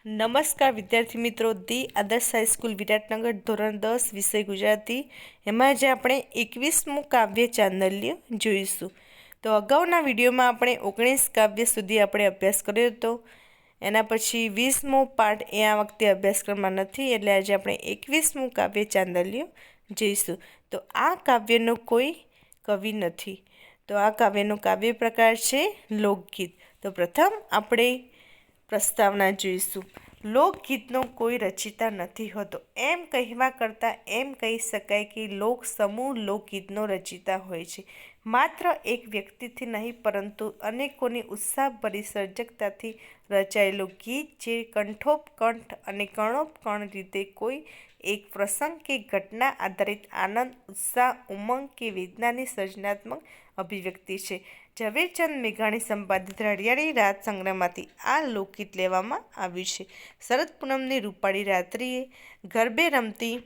નમસ્કાર વિદ્યાર્થી મિત્રો, ધી આદર્શ હાઈસ્કૂલ વિરાટનગર ધોરણ 10 વિષય ગુજરાતી એમાં આજે આપણે 21મું કાવ્ય ચાંદલ્ય જોઈશું. તો અગાઉના વિડીયોમાં આપણે 19 કાવ્ય સુધી આપણે અભ્યાસ કર્યો હતો. એના પછી 20મો પાઠ એ આ વખતે અભ્યાસક્રમમાં નથી, એટલે આજે આપણે 21મું કાવ્ય ચાંદલ્ય જોઈશું. તો આ કાવ્યનો કોઈ કવિ નથી. તો આ કાવ્યનો કાવ્ય પ્રકાર છે લોકગીત. તો પ્રથમ આપણે પ્રસ્તાવના જોઈશું. લોકગીતનો કોઈ રચિતા નથી હોતો. એમ કહેવા કરતાં એમ કહી શકાય કે લોક સમૂહ લોકગીતનો રચિતા હોય છે. માત્ર એક વ્યક્તિથી નહીં, પરંતુ અનેકોની ઉત્સાહભરી સર્જકતાથી રચાયેલું ગીત, જે કંઠોપકંઠ અને કણોપકણ રીતે કોઈ એક પ્રસંગ કે ઘટના આધારિત આનંદ, ઉત્સાહ, ઉમંગ કે વેદનાની સર્જનાત્મક અભિવ્યક્તિ છે. ઝવેરચંદ મેઘાણી સંપાદિત રડિયાળી રાત સંગ્રહમાંથી આ લોકગીત લેવામાં આવ્યું છે. શરદ પૂનમની રૂપાળી રાત્રિએ ગરબે રમતી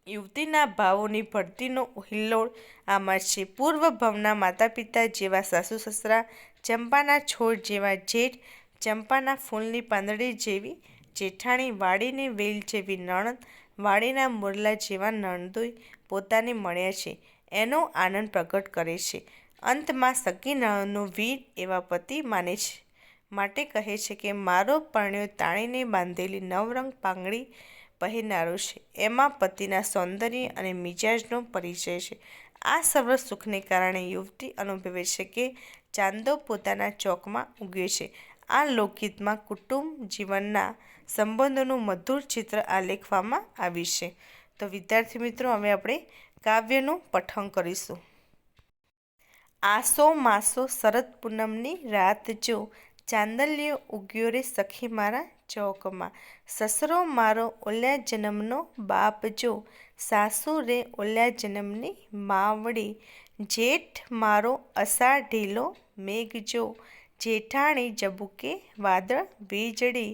યુવતીના ભાવોની ભરતીનો હિલ્લોળ આમાં છે. પૂર્વ ભવના માતા પિતા જેવા સાસુ સસરા, ચંપાના છોડ જેવા જેઠ, ચંપાના ફૂલની પાંદડી જેવી જેઠાણી, વાડીની વેલ જેવી નણંદ, વાડીના મોરલા જેવા નણદોઈ પોતાને મળ્યા છે એનો આનંદ પ્રગટ કરે છે. અંતમાં સગી નણંદનો વીર એવા પતિ માને છે માટે કહે છે કે મારો પરણ્યો તાણીને બાંધેલી નવરંગ પાંગડી પહેરનારો છે. એમાં પતિના સૌંદર્ય અને મિજાજનો પરિચય છે. આ સર્વ સુખને કારણે યુવતી અનુભવે છે કે ચાંદો પોતાના ચોકમાં ઉગ્યો છે. આ લોકગીતમાં કુટુંબ જીવનના સંબંધોનું મધુર ચિત્ર આલેખવામાં આવ્યું છે. તો વિદ્યાર્થી મિત્રો, હવે આપણે કાવ્યનું પઠન કરીશું. આસો માસો શરદ પૂનમની રાત જો, ચાંદલિયો ઉગ્યો રે સખી મારા ચોકમાં. સસરો મારો ઓલ્યા જન્મનો બાપ જો, સાસુ રે ઓલ્યા જન્મની માવડી. જેઠ મારો અષાઢીલો મેઘ જો, જેઠાણી ઝબૂકે વાદળ વીજળી.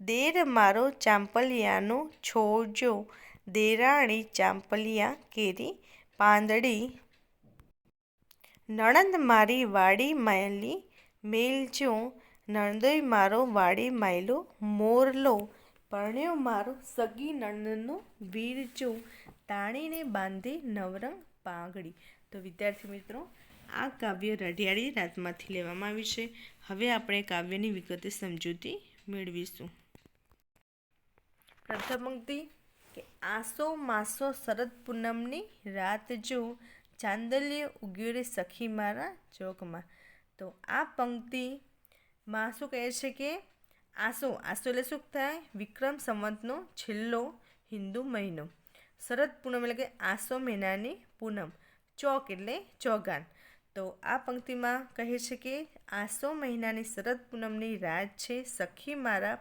દેર મારો ચાંપલિયાનો છોડ જો, દેરાણી ચાંપલિયા કેરી પાંદડી. નણંદ મારી વાડી માયલી મેલ જો, નણદોઈ મારો વાડી માયલો મોરલો. પરણ્યો મારો સગી નણંદનો વીર જો, તાણીને બાંધે નવરંગ પાંગડી. તો વિદ્યાર્થી મિત્રો, આ કાવ્ય રડિયાળી રાતમાંથી લેવામાં આવ્યું છે. હવે આપણે કાવ્યની વિગતે સમજૂતી મેળવીશું. પ્રથમ પંક્તિ કે આસો માસો શરદ પૂનમની રાત જો, ચાંદલિયો ઉગ્યો રે સખી મારા ચોકમાં. તો આ પંક્તિમાં શું કહે છે કે આસો એટલે શું થાય? વિક્રમ સંવતનો છેલ્લો હિન્દુ મહિનો. શરદ પૂનમ એટલે કે આસો મહિનાની પૂનમ. ચોક એટલે ચોગાન. તો આ પંક્તિમાં કહે છે કે આસો મહિનાની શરદ પૂનમની રાત છે, સખી મારા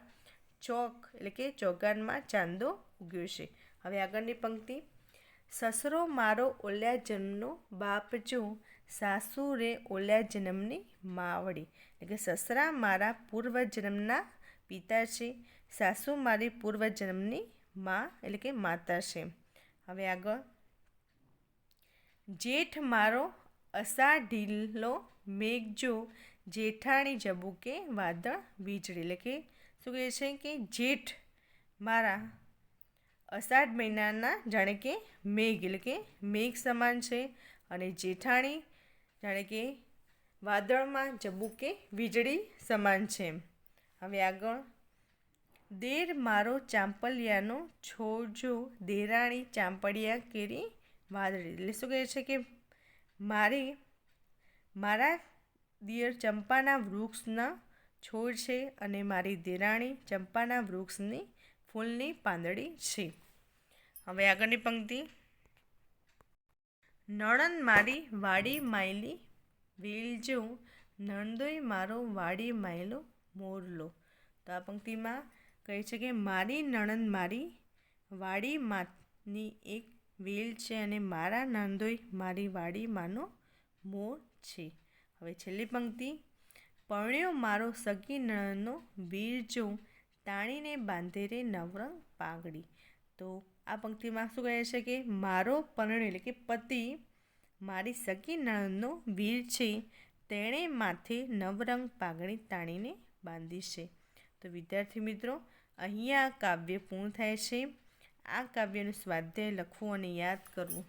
ચોક એટલે કે ચોગાનમાં ચાંદો ઉગ્યો છે. હવે આગળની પંક્તિ, સસરો મારો ઓલ્યા જન્મનો બાપ જો, સાસુ રે ઓલ્યા જન્મની માવડી. એટલે કે સસરા મારા પૂર્વ જન્મના પિતા છે, સાસુ મારી પૂર્વ જન્મની મા એટલે કે માતા છે. હવે આગળ, જેઠ મારો અષાઢીલો મેઘ જો, જેઠાણી ઝબૂકે વાદળ વીજળી. એટલે કે શું કહે છે કે જેઠ મારા અષાઢ મહિનાના જાણે કે મેઘ એટલે કે મેઘ સમાન છે, અને જેઠાણી જાણે કે વાદળમાં ઝબૂકે વીજળી સમાન છે. હવે આગળ, દેર મારો ચાંપલિયાનો છોડ જો, દેરાણી ચાંપલિયા કેરી વાદળી. એટલે શું કહે છે કે મારા દિયર ચંપાના વૃક્ષના છોડ છે, અને મારી દેરાણી ચંપાના વૃક્ષની ફૂલની પાંદડી છે. હવે આગળની પંક્તિ, નણંદ મારી વાડી માયલી વેલ જો, નણદોઈ મારો વાડી માયલો મોરલો. તો આ પંક્તિમાં કહે છે કે મારી નણંદ મારી વાડીમાંની એક વેલ છે, અને મારા નણદોઈ મારી વાડીમાંનો મોર છે. હવે છેલ્લી પંક્તિ, પરણ્યો મારો સગી નણંદનો વીર જો, તાણીને બાંધે રે નવરંગ પાંગડી. તો આ પંક્તિમાં શું કહે છે કે મારો પરણ્યો એટલે કે પતિ મારી સગી નણંદનો વીર છે, તેણે માથે નવરંગ પાંગડી તાણીને બાંધી છે. તો વિદ્યાર્થી મિત્રો, અહીંયા કાવ્ય પૂર્ણ થાય છે. આ કાવ્યનું સ્વાધ્યાય લખવું અને યાદ કરવું.